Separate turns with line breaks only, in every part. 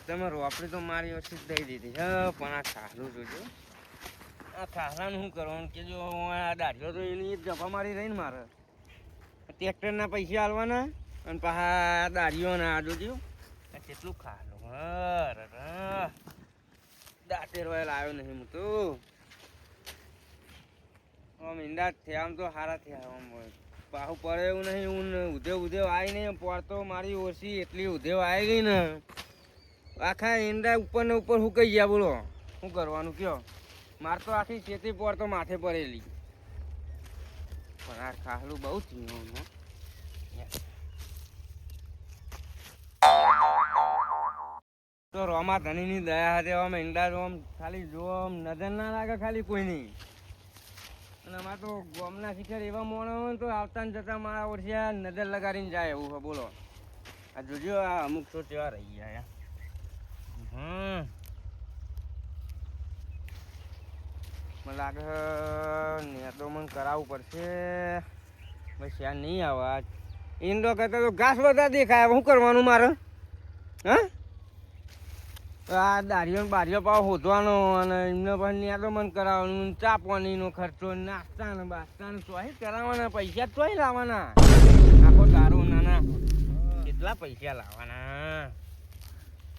તમે રોપડી તો મારી ઓછી દઈ દીધી હ, પણ આ ખાલું જોજો. આ ખાલાનું શું કરવાનું કે જો આ દાઢીઓ તો એની જફા મારી રહી ને મારે. ટ્રેક્ટરના પૈસા આલવાના અને પાછા દાઢીઓના આ જોજો કેટલું ખાલું. દાંતેર વાય લાવ્યો નહીં હું તો. આમ ઈંડા થયા આમ તો સારા થયા. આમ પાછું પડે એવું નહીં. હું ઉધેવ આવી નહીં પડતો મારી ઓછી એટલી ઉધેવ આવી ગઈ ને આખા ઈંડા ઉપર ને ઉપર સુકાઈ ગયા. બોલો શું કરવાનું કયો? માર તો આખી ખેતી પર તો માથે પડેલી. પણ આ ખાલું બહુ થયું. તો રોમા ધણીની દયા હતી. આમ ઈંડા જો આમ ખાલી જો આમ નજર ના લાગે ખાલી કોઈ નહીં. અને અમારે તો ગોમના શિખર એવા મોણો હોય ને તો આવતા ને જતા મારા ઓછા નજર લગાડીને જાય એવું છે. બોલો આ જોજો આ અમુક તો કેવા રહી ગયા. મને લાગે ને તો મને કરાવવું પડશે. બસ યાર નહીં આવા ઈંડો કરતા તો ઘાસ બધા દેખાય. શું કરવાનું મારે? હા આ દાઢીઓ બારીઓ પાવ શોધવાનો અને એમને પણ ત્યાં તો મને કરાવવાનું. ચા પાણીનો ખર્ચો, નાસ્તા ને બાસ્તા ને ચોહી કરાવવાના. પૈસા ચોહી લાવવાના. આખો દારૂ નાના કેટલા પૈસા લાવવાના?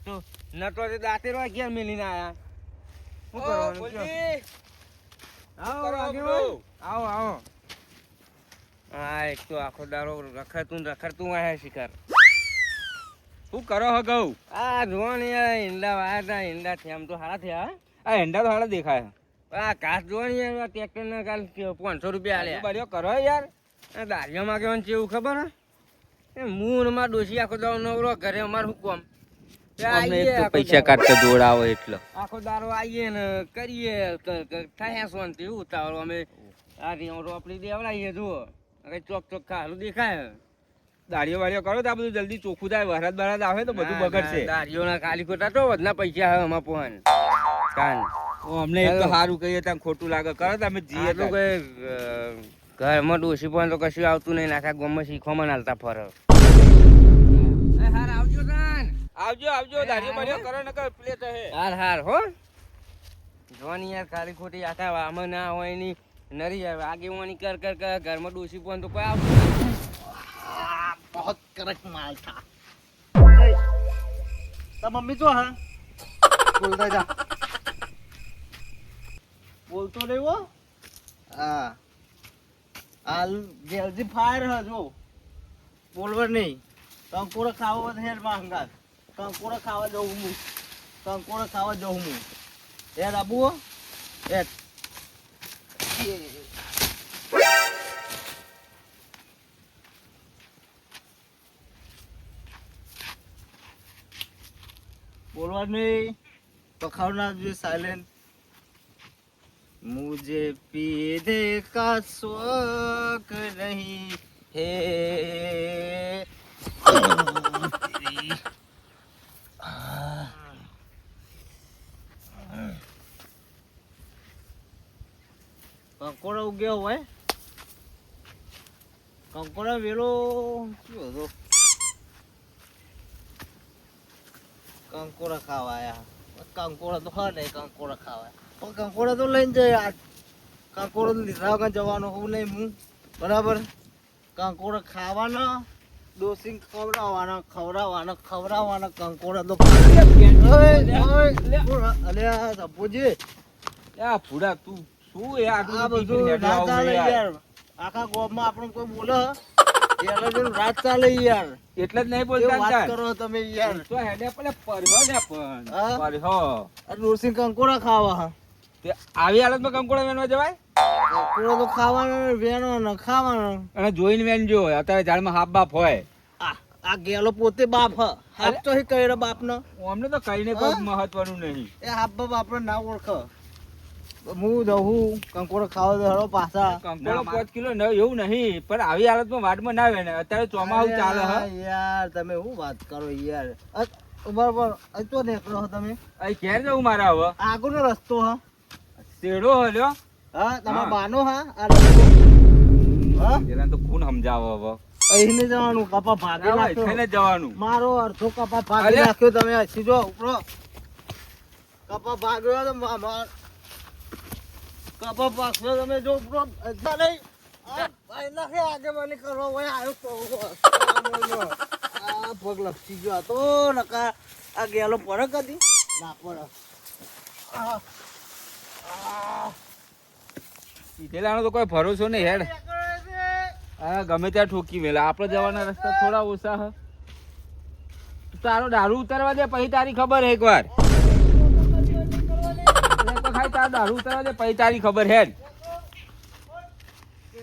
તો નટો દાંતેર વાગ્યા મેલીને આયા. શું કરવાનું? આવો આવો. હા એક તો આખો દારો રખડતું આયા શિકાર. શું કરો હો ગૌ? આ જો ને ઈંડા વાયા હતા. ઈંડા થયા આમ તો સારા થયા. આ ઈંડા તો સારા દેખાય. આ ઘાસ જો ને યાર ટ્રેક્ટર ના કાલ 500 રૂપિયા આલ્યા. બળ્યો કરો યાર. આ દારિયો માગવાનું છે એવું ખબર હે? હું માં ડોસી આખો દારો નવરો ઘરે અમારે શું કામ? પૈસા કાઢતા દોડાવો એટલે આખો દારો આવીએ ને કરીએ થાય શાંતિ. ઉતાવળ અમે આ રોપડી દેવડાવીએ. જુઓ ચોક ખાલું દેખાય.
દાડીઓ વાડીઓ કરો તો આ બધું જલ્દી ચોખ્ખું થાય. વરસાદ બરસાદ આવે તો બધું બગડશે.
દાડીઓના ખાલી ખોટા તો વધના પૈસા હવે અમાર પોન કાન
અમને એક તો સારું કહીએ ત્યાં ખોટું લાગે. કરો તમે જીએ
તો કઈ ઘરમાં ડોસી પણ તો કશું આવતું નહીં. આખા ગામમાં શીખવામાં હાલતા ફરે. હાર આવજો કાન.
આવજો દાડીઓ વાડીઓ કરો ને કર પ્લેટ હે.
હાર હો જોવાની યાર ખાલી ખોટી આખા આમાં ના હોય ની નરી આવે આગેવાની કર ઘરમાં ડોસી પણ તો કોઈ આવતું નહીં.
बहुत करक माल था। तो मम्मी जो है बोलता जा बोलतो नहीं वो हाँ आल जल्दी फायर है जो बोलवर नहीं कंकोड़ा खावा ढेर महंगा. कंकोड़ा खावा जाऊँ હું. कंकोड़ा खावा जाऊँ હું. यार अबू यार बोलवा नहीं तो खाना जो साइलेंट. मुझे पीने का शौक नहीं है. कंकोड़ा उग्या हुआ है. कंकोड़ा वेलो क्यों दो કંકોડા ખાવા આયા. કંકોડા તો હા નહીં કંકોડા ખાવા પણ કંકોડા તો લઈને જાય. આ કંકોડો લીધા વગર જવાનો હું નહીં હું બરાબર. કંકોડા ખાવાના ડોસિંગ ખવડાવવાના કંકોડા તો અલ્યા સપોજી
યા ફૂડા તું શું યાર
આ બધું ના ચાલે યાર. આખા ગામમાં આપણને કોઈ બોલે રાત ચાલે યાર.
એટલે જ નહીં બોલતા.
વાત કરો તમે યાર.
તો હેડે પેલે પરહો ને પણ પરહો
ડોસિંગ કંકોડા ખાવા.
તે આવી હાલતમાં કંકોડા વેણવા જવાય?
કંકોડા તો ખાવાનો વેણવાનો ખાવાનો.
અને જોઈને વેણજો. અત્યારે ઝાડમાં હાફ બાપ હોય.
આ ગેલો પોતે બાપ હ. હાથ તો કઈ બાપ નો
અમને તો કઈ ને કોઈ મહત્વનું નહીં.
એ હાફ બાપ આપણે ના ઓળખ. હું દઉં કંકોડો ખાવા દો પાછા.
કંકોડો 5 કિલો ન એવું નહીં પણ આવી હાલતમાં વાડમાં ના વેણે. અત્યારે ચોમાસું ચાલે હ
યાર. તમે શું વાત કરો યાર. બરાબર તો નીકળો તમે.
અહીં ઘેર જવું મારે હવે.
આગળનો રસ્તો હ
શેડો હલ્યો.
હા તમારા બાનો હા આ રસ્તો. હા
એલા તો કોણ સમજાવો હવે.
અહીંને જવાનું કપા ભાગી
ના હોય,
નાખ્યો
થઈને જવાનું
મારો અડધો કપા ભાગી
અરે.
નાખ્યો તમે હસી જો ઉપરો કપા ભાગ્યો તો કપા ભાગશો તમે જો ઉપરો અડધા નહીં આ ભાઈ નાખે આગેવાની કરવા હોય આવ્યો તો આ પગ લપસી ગયો તો નકા આ ગેલો પડે કદી ના પડે
સીધેલાનો તો કોઈ ભરોસો નહીં હેડ હા ગમે ત્યાં ઠોકી મેલા આપણે જવાના રસ્તા થોડા ઓછા હ તારો દારૂ ઉતારવા દે પછી તારી ખબર હે એકવાર તો ખાઈ તારો દારૂ ઉતારવા દે પછી તારી ખબર હેડ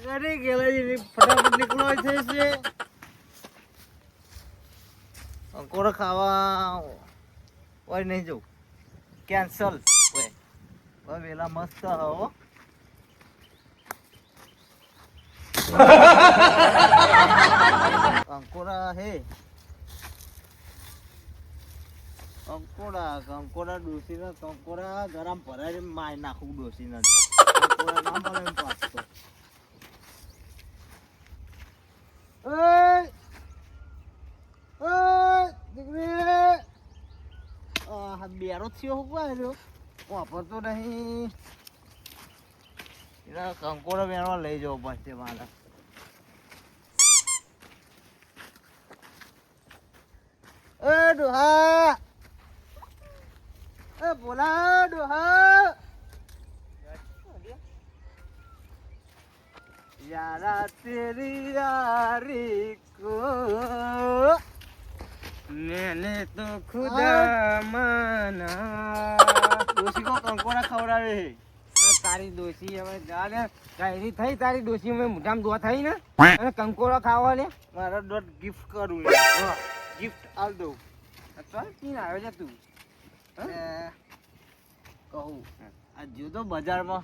ઘરે ગેલા ફટાફટ નીકળો છે અંકોર ખાવા ઓય નહીં જવું કેન્સલ ઓય વેલા મસ્ત હો કંકોડા હે કંકોડા ડોસીને કંકોડા ગરમ ભરાય માય નાખું ડોસીને કંકોડા ના મળે એમ પાછો દીકરી બેરો થયો હું આવ્યો વાપરતો નહીં એના કંકોડા વેણવા લઈ જવો પડશે મારે ડોહા બોલા ડોહા यारा तेरी यारी को
मैंने तो खुदा माना
ડોશી કો કંકોડા ખવડાવે
તારી ડોશી હવે જા ને કાયરી થઈ તારી ડોશી હવે મોઢામાં દોવા થઈ ને અને કંકોડો ખાવા લે
મારા ડોટ ગિફ્ટ કરું ગિફ્ટ આલ દઉં
ચાલ પીને આવે છે તું
કહું આ જો તો બજારમાં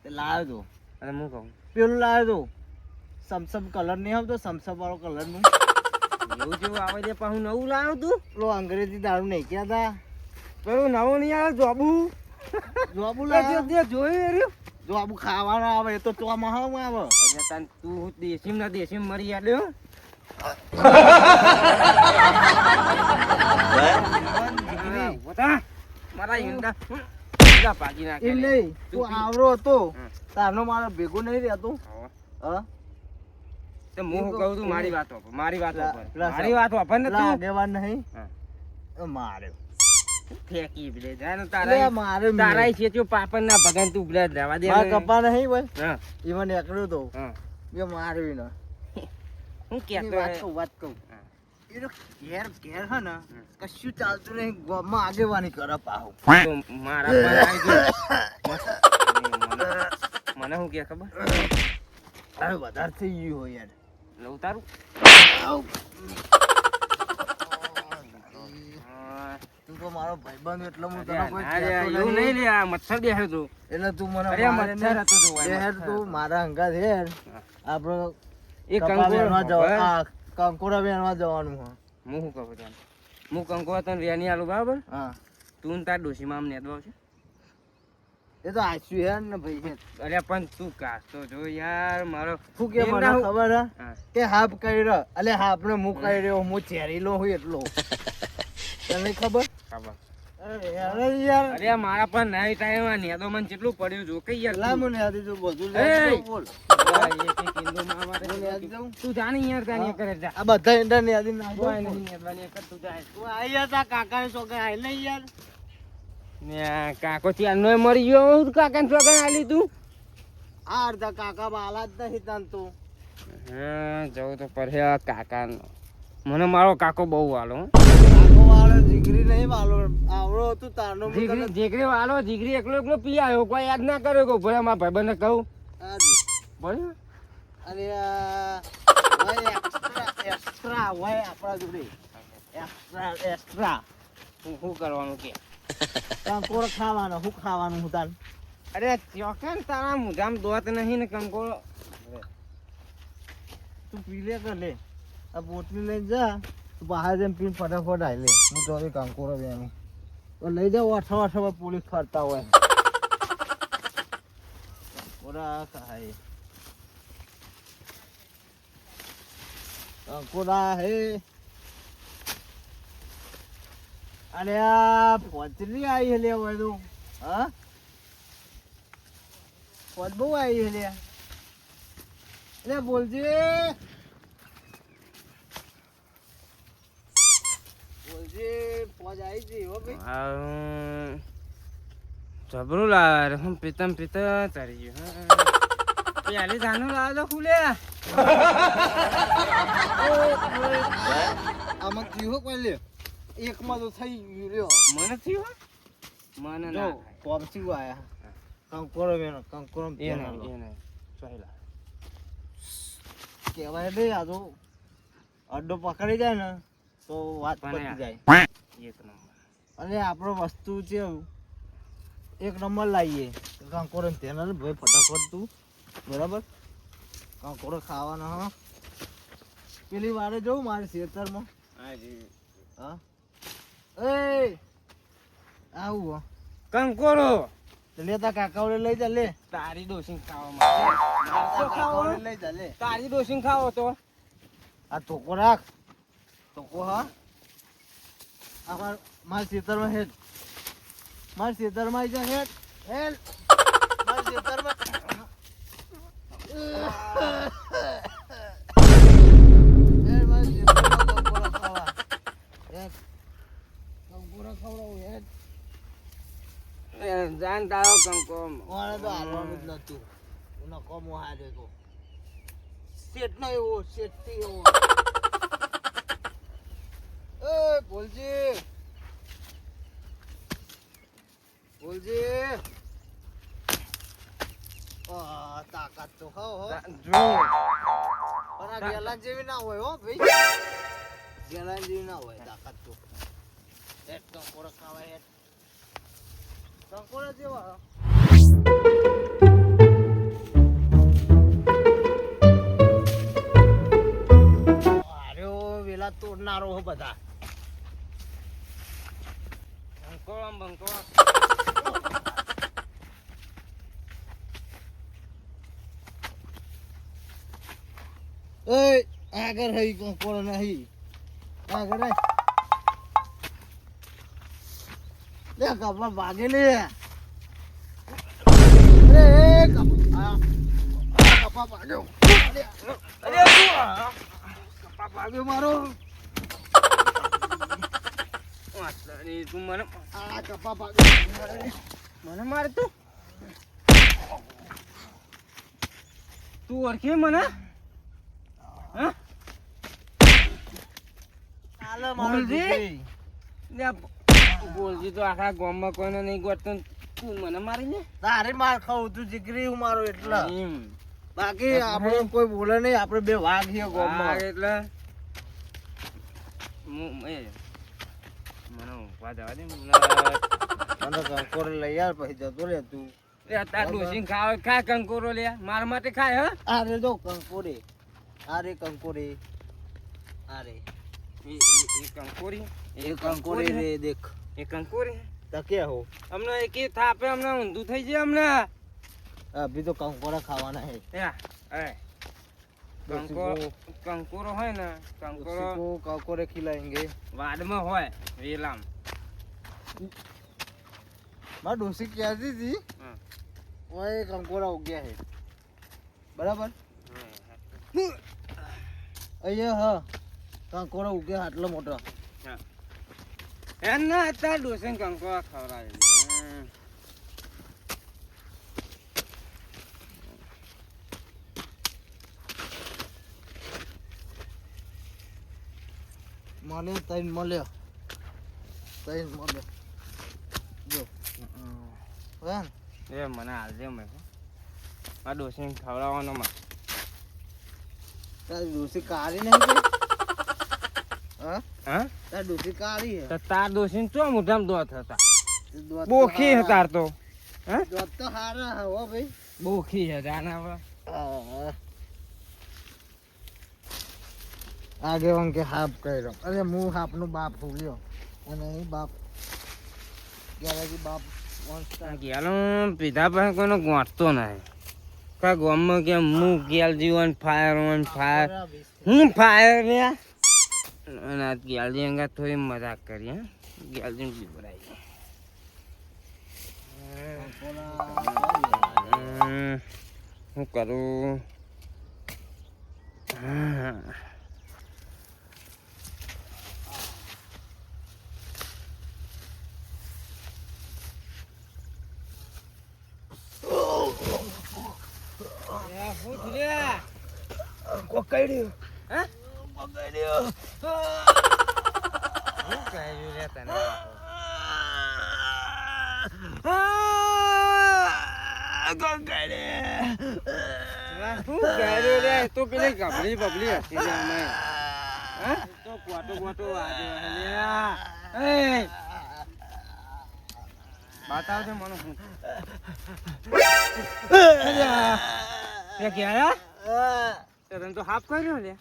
તે લાવ્યો તો
અને હું કહું
પેલું લાવ્યો તો સમસમ કલર નહીં આવતો સમસમ વાળો કલરનું
એવું જેવું આવે છે પણ હું નવું લાવ્યો તું
પેલો અંગ્રેજી દારૂ નહીં કહેતા
પેલું નવું નહીં આવે જોબુ
જોબુ લાવ્યો
જોયું રહ્યું
જોબુ ખાવાના આવે એ તો ચોમાં આવે
અરે તાન તું દેશી ના દેશી મરી આડ્યો મારા ઈંડા ભાગી
એમ
નાખે
નહીં તું આવરો હતો તારનો મારો ભેગો નહીં રહેતો હા
તો હું કહું છું મારી વાત વાપર મારી વાત વાપર
પેલા
મારી વાત વાપર ને તું
આગેવાન નહીં
હા.
માર્યો
ફેંકી લે જા ને
લે
તારા
મારે
તારા છે પાપડ ના ભગન તું બ્લે જવા દે
મારા કપા નહીં ભાઈ
હા
ઈવન એકડ્યો તો
હા
એ માર્યો ને
હું કેતો
વાત કહું એનો ઘેર ઘેર હે ને કશું ચાલતું નહીં ગામમાં આગેવાની કરે પાહો
તો મારા પર આવી ગયો મને શું કે ખબર
અરે વધારે થઈ ગયું હોય યાર
લઉં તારું
તું તો મારો ભાઈબંધ એટલે હું તને કોઈ
અરે
કહેતો
એવું
નહીં.
નહીં લે આ મચ્છર બેસે તું
એટલે તું મને
અરે
મારે
મચ્છર
ને
હતો જો
બે હેડ તું મારા હંગાત હેડ આપણો
એ
કપા વેણવા
કંકોડો
કંકોડા વેણવા જવાનું હે
હું શું કહું તને હું કંકોડો તને વેની આલું બરાબર
હા
તું ને તાર ડોશીમાં આમ નેદવા છે
એ તો આસ્યું હેડ ને ભાઈ હેડ
અરે પણ તું કાઢતો જો યાર મારો
શું કે મને
એમના હું-
ખબર હે
હા.
કે હાફ કર્યો એટલે હાફને મું કર્યો હું ચેરીલો હું એટલો તને ખબર
ખબર.
અરે યાર
અરે મારા પણ નહીં ટાઈમ આ નેદો મને કેટલું પડ્યું જો કઈ યાર
લા
તું.
મને યાદ જો બધું
એ!
યાદ બોલ
આ એક એક ઈંડો માં મારે
હું યાદ જાઉં?
તું જાણી યાર તાની કરે જા
આ બધા ઈંડા ને યાદ ના
કોઈ નહીં નેદવાની એક જ તું જાય
તું આઈ યાર તા કાકા ને છોકરા આઈ નહીં યાર
ને આ કાકો ત્યારનો મરી ગયો હું કાકાને છોકરાને આલી તું
આ અડધા કાકા બાલા જ નહીં તાન તું
હા જવું તો પડે આ કાકાનો મને મારો કાકો બહુ વાલો હો.
કાકો વાળો જીગરી નહીં વાળો આવડો હતું તારનો હું
જીગરી
તને-
જીગરી વાલો જીગરી એકલો એકલો પી આવ્યો કોઈ યાદ ના કર્યો કે ભલે મારા ભાઈબંધને કહું
આ જી.
બોલ
અરે ભાઈ એક્સ્ટ્રા હોય આપણા જોડે એક્સ્ટ્રા
શું કરવાનું કે
કંકોડો ખાવાનો શું ખાવાનું હું તાન
અરે ચોકન તારા મુઢામાં દોત નહીં ને કંકોડો
તું પી લે કે લે આ બોટલી લઈને જા તું બહાર જઈને પીને ફટાફટ આવી લે હું તો હવે કંકોડો બેનું લઈ જાઓ અઠો અઠો પોલીસ ફરતા હોય ઓરા ખાય કંકોડા હે અરે આ ફોજરી આવી લે બધું હા ફોજ બહુ આવી લે એટલે બોલજે ફોજ આવી છે હો ભાઈ
જબરું લાવે રે હું પીતમ પીતા ચડી ગયું પેલી ધાનું લાવે તો ખુલે
આમાં કીધું કોઈ લે એકમાં તો થઈ ગયું લ્યો
મને થયું મને
જો
ના
પોપસી આયા કંકોરો વેનો કંકોરો
એ નહીં ચાલ્યા
કહેવાય નહીં આ તો અડ્ડો પકડી જાય ને તો વાત પતી જાય
એક નંબર
અને આપણો વસ્તુ છે એક નંબર લાવીએ કંકોરો તેને ભાઈ ફટાફટ તું બરાબર કંકોરો ખાવાનો હા પેલી વારે જવું મારે ખેતરમાં હા એ આવું
કંકોરો
લેતા કાકાઓને લઈ જા લે
તારી ડોસી ખાવા
લઈ જા લે
તારી ડોસી ખાવો તો
આ ધોકો રાખ ધોકો હા અમાર મારા ખેતરમાં હેડ મારા ખેતરમાં આવી જા હેડ હેડ મારા ખેતરમાં હેડ મારા ખેતરમાં કંકોરો ખાવા હેડ કંકોરો ખવડાવું હેડ
જાન તારો કંકોરો
ઓને તો હારવાનું જ નતું ઉનો કોમો હાર્યો તો શેઠ નો એવો શેઠ થી એવો એ બોલજી બોલજી તાકાત તો ખાઓ હો
જો
પણ આ ગેલાન જેવી ના હોય હો ભાઈ ગેલાન જેવી ના હોય તાકાત તો એક કંકોરો ખાવા એક કંકોરો જેવા વેલા તોડનારો હો બધા
કંકોરો બંકોરો
એ આગળ હઈ કંકોરો નહીં આગળ લે કપા ભાગે લે અરે કપા ભાગ્યો
અરે
કપા ભાગ્યો મારો
વાસળી તું મને
આ કપા ભાગ્યો
મને માર તું ઓળખે મને હા
ચાલો મારો
બોલજી.
દીકરી.
બોલજી તો આખા ગામમાં કોઈને નહીં ગોતતો તું મને મારી ને
તારે માર ખાવું તું દીકરી હું મારો એટલા
એમ
બાકી આપણે કોઈ બોલે નહીં આપણે બે વાઘ છે
આ
ગામમાં
એટલે મને ઊંઘવા જવા દે
મને કંકોરો લઈ આવ પછી જતો રે તું
તાર ડોસી ખાવ ખાય કંકોરો લે મારા માટે ખાય હા
આરે જો કંકોરે આરે કંકોરે આરે
એ કંકોરી
એ કંકોરે રે દેખ
એ કંકોરી
તકે હો
અમને એક થાપે અમને ઊંધું થઈ જાય અમને
અભી તો કંકોરા ખાવાના હે
એ કંકોરો હોય ને કંકોરો
को कंकोरे खिलाएंगे
વાડમાં હોય વેલામ
मां डोसी क्या दी थी
हाँ।
वो एक कंकोरा हो गया है बराबर अయ్యా હા કંકોરો ઉગ્યા આટલો મોટો
એના તાર ડોસી કંકોરો ખવડાવે
મળે તૈન મળ્યો જો હા
એ મને હાલજે મેં આ ડોસી ખવડાવવાનો માં
તારી ડોસી કાળી નહીં કે હા
હા
તારી ડોસી કાળી હે
તો તાર ડોસી ચો મોઢામાં દોત હતા
દોત તો
બોખી
હારા.
હતા તો હા
દોત તો હારા હે હો ભાઈ
બોખી છે જાના
આગે વંકે હાફ કર્યો અરે હું હાફનો બાપ ભૂલ્યો અને અહીં બાપ ક્યારે બાપ
ગેલો પીધા પછી કોઈનો ગોઠતો નહીં આખા ગામમાં કે હું ગેલજી ઓન ફાયર હું ફાયર રે અને આ ગેલજી અંગા થોડી મજાક કરી હા ગેલજી બીવરાઈ હું કરું
પકડ્યું
હા
પકડ્યું
હું કહ્યું રે તને શું કહ્યું રે તો પેલી ગભરી બબલી હતી રે અમે હા તો કોટો વાગે એ બતાવજો મને હું એ ક્યાં તને તો હાફ કર્યો લે